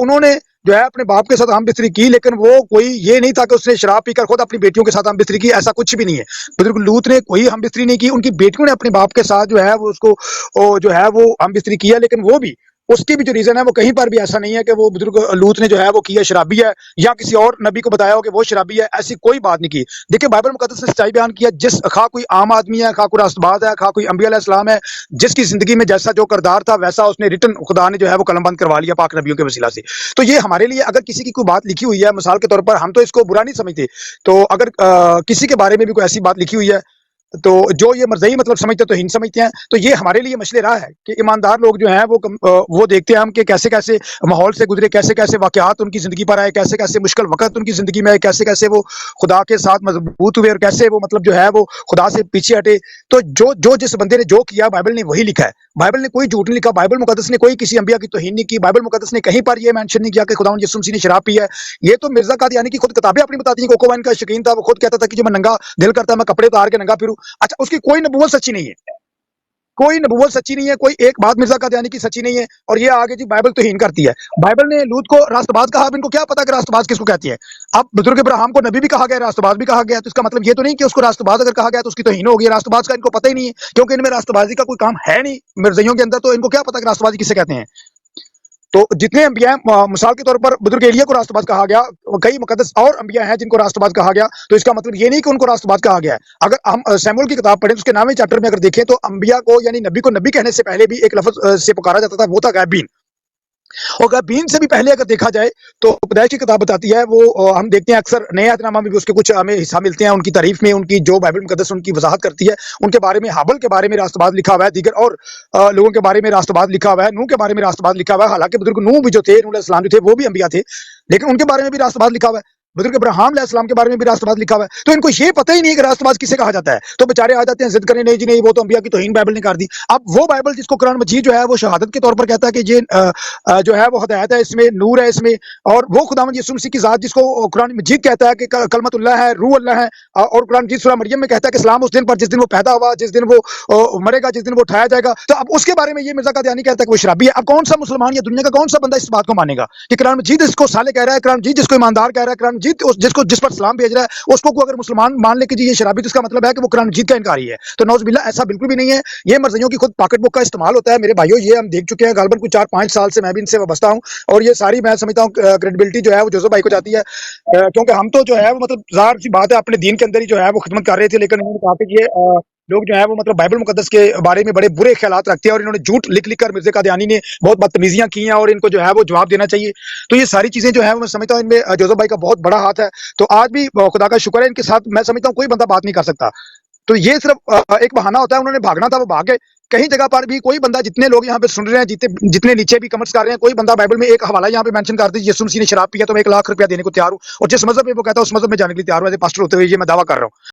انہوں نے جو ہے اپنے باپ کے ساتھ ہم بستری کی، لیکن وہ کوئی یہ نہیں تھا کہ اس نے شراب پی کر خود اپنی بیٹیوں کے ساتھ ہم بستری کی، ایسا کچھ بھی نہیں ہے۔ بزرگ لوط نے کوئی ہم بستری نہیں کی، ان کی بیٹیوں نے اپنے باپ کے ساتھ جو ہے وہ اس کو جو ہے وہ ہم بستری کیا، لیکن وہ بھی اس کی بھی جو ریزن ہے وہ کہیں پر بھی ایسا نہیں ہے کہ وہ بزرگ لوط نے جو ہے وہ کیا شرابی ہے، یا کسی اور نبی کو بتایا ہو کہ وہ شرابی ہے، ایسی کوئی بات نہیں کی۔ دیکھیں بائبل مقدس نے سچائی بیان کیا، جس خواہ کوئی عام آدمی ہے، خواہ کوئی راست باز ہے، خواہ کوئی انبیاء علیہ السلام ہے، جس کی زندگی میں جیسا جو کردار تھا ویسا اس نے ریٹن خدا نے جو ہے وہ قلم بند کروا لیا پاک نبیوں کے وسیلہ سے۔ تو یہ ہمارے لیے اگر کسی کی کوئی بات لکھی ہوئی ہے مثال کے طور پر، ہم تو اس کو برا نہیں سمجھتے، تو اگر کسی کے بارے میں بھی کوئی ایسی بات لکھی ہوئی ہے تو جو یہ مرضی مطلب سمجھتے تو ہین سمجھتے ہیں، تو یہ ہمارے لیے مشل راہ ہے کہ ایماندار لوگ جو ہیں وہ دیکھتے ہیں ہم کہ کیسے کیسے ماحول سے گزرے، کیسے کیسے واقعات ان کی زندگی پر آئے، کیسے کیسے مشکل وقت ان کی زندگی میں آئے، کیسے کیسے وہ خدا کے ساتھ مضبوط ہوئے، اور کیسے وہ مطلب جو ہے وہ خدا سے پیچھے ہٹے۔ تو جو جس بندے نے جو کیا بائبل نے وہی لکھا ہے، بائبل نے کوئی جھوٹ نہیں لکھا، بائبل مقدس نے کوئی کسی انبیاء کی توہین نہیں کی، بائبل مقدس نے کہیں پر یہ مینشن نہیں کیا کہ خداوند یسوع مسیح نے شراب پی ہے۔ یہ تو مرزا قادیانی کی خود کتابیں اپنی بتاتی ہیں، کوکو وائن کا شوقین تھا، وہ خود کہتا تھا کہ جو میں ننگا دل کرتا ہے میں کپڑے اتار کے ننگا پھروں۔ اچھا اس کی کوئی نبوت سچی نہیں ہے، کوئی نبوت سچی نہیں ہے، کوئی ایک بات مرزا قادیانی کی سچی نہیں ہے، اور یہ آگے جی بائبل توہین کرتی ہے۔ بائبل نے لوط کو راست باز کہا، اب ان کو کیا پتا کہ راست باز کس کو کہتی ہے؟ اب بزرگ ابراہیم کو نبی بھی کہا گیا، راست باز بھی کہا گیا، تو اس کا مطلب یہ تو نہیں کہ اس کو راست باز اگر کہا گیا تو اس کی توہین ہوگی۔ راست باز کا ان کو پتہ ہی نہیں ہے، کیونکہ ان میں راست بازی کا کوئی کام ہے نہیں مرزائیوں کے اندر، تو ان کو کیا پتا کہ راست بازی کسے کہتے ہیں۔ تو جتنے انبیاء ہیں، مثال کے طور پر بزرگ ایلیا کو راست باز کہا گیا، کئی مقدس اور انبیاء ہیں جن کو راست باز کہا گیا، تو اس کا مطلب یہ نہیں کہ ان کو راست باز کہا گیا ہے۔ اگر ہم سیموئیل کی کتاب پڑھیں تو اس کے 9ویں چیپٹر میں اگر دیکھیں تو انبیاء کو یعنی نبی کو نبی کہنے سے پہلے بھی ایک لفظ سے پکارا جاتا تھا، وہ تھا غیبین، اور غیبین سے بھی پہلے اگر دیکھا جائے تو پیدائش کی کتاب بتاتی ہے، وہ ہم دیکھتے ہیں اکثر نئے عہد نامہ میں بھی اس کے کچھ ہمیں حصہ ملتے ہیں ان کی تعریف میں، ان کی جو بائبل مقدس ان کی وضاحت کرتی ہے، ان کے بارے میں حابل کے بارے میں راست باز لکھا ہوا ہے، دیگر اور لوگوں کے بارے میں راست باز لکھا ہوا ہے، نوح کے بارے میں راست باز لکھا ہوا ہے، حالانکہ بزرگ نوح بھی جو تھے، نوح علیہ السلام جو تھے وہ بھی انبیاء تھے، لیکن ان کے بارے میں بھی راست باز لکھا ہوا ہے، بزرگ ابراہیم علیہ السلام کے بارے میں بھی راست باز لکھا ہوا ہے۔ تو ان کو یہ پتہ ہی نہیں کہ راست باز کسے کہا جاتا ہے، تو بیچارے آ جاتے ہیں ضد کرنے، نہیں جی نہیں وہ تو انبیاء کی توہین بائبل نے کر دی۔ اب وہ بائبل جس کو قرآن مجید جو ہے وہ شہادت کے طور پر کہتا ہے کہ یہ جو ہے وہ ہدایت ہے، اس میں نور ہے اس میں، اور وہ خداوند یسوع مسیح کی ذات جس کو قرآن مجید کہتا ہے کہ کلمت اللہ ہے، روح اللہ ہے، اور قرآن مجید سورہ مریم میں کہتا ہے کہ سلام اس دن پر جس دن وہ پیدا ہوا، جس دن وہ مرے گا، جس دن وہ اٹھایا جائے گا۔ تو اب اس کے بارے میں یہ مرزا قادیانی کہتا ہے کہ وہ شرابی ہے۔ اب کون سا مسلمان یا دنیا کا کون سا بندہ اس بات کو مانے گا کہ قرآن مجید اس کو صالح کہہ رہا ہے، قرآن مجید جس کو ایماندار کہہ رہا ہے، قرآن مجید جس پر سلام بھیج رہا ہے، اس کو اگر مسلمان مان لے کہ جی یہ شرابی، تو اس کا مطلب ہے کہ وہ قرآن مجید کا انکاری ہے۔ تو نعوذ باللہ ایسا بالکل بھی نہیں ہے، یہ مرزائیوں کی خود پاکٹ بک کا استعمال ہوتا ہے میرے بھائیو، یہ ہم دیکھ چکے ہیں غالباً کوئی 4-5 سال سے میں بھی ان سے وابستہ ہوں، اور یہ ساری میں سمجھتا ہوں کریڈیبلٹی جو ہے وہ جوزف بھائی کو جاتی ہے، کیونکہ ہم تو جو ہے وہ مطلب ظاہر سی بات ہے اپنے دین کے اندر ہی جو ہے وہ خدمت کر رہے تھے، لیکن انہوں نے کہا کہ یہ لوگ جو ہے وہ مطلب بائبل مقدس کے بارے میں بڑے برے خیالات رکھتے ہیں، اور انہوں نے جھوٹ لکھ کر مرزا قادیانی نے بہت بدتمیزیاں کی ہیں، اور ان کو جو ہے وہ جواب دینا چاہیے۔ تو یہ ساری چیزیں جو ہے میں سمجھتا ہوں ان میں جوزف بھائی کا بہت بڑا ہاتھ ہے۔ تو آج بھی خدا کا شکر ہے ان کے ساتھ میں سمجھتا ہوں کوئی بندہ بات نہیں کر سکتا، تو یہ صرف ایک بہانہ ہوتا ہے، انہوں نے بھاگنا تھا وہ بھاگ گئے۔ کہیں جگہ پر بھی کوئی بندہ، جتنے لوگ یہاں پہ سن رہے ہیں، جتنے نیچے بھی کمنٹس کر رہے ہیں، کوئی بندہ بائبل میں ایک حوالہ یہاں پہ مینشن کر دے یسوع مسیح نے شراب پیا تو میں 1 لاکھ روپیہ دینے کو تیار ہوں، اور جس مذہب میں وہ کہتا ہے اس مذہب میں جانے کے لیے تیار ہوں، ایز اے پاسٹر ہوتے ہوئے یہ میں دعویٰ کر رہا ہوں۔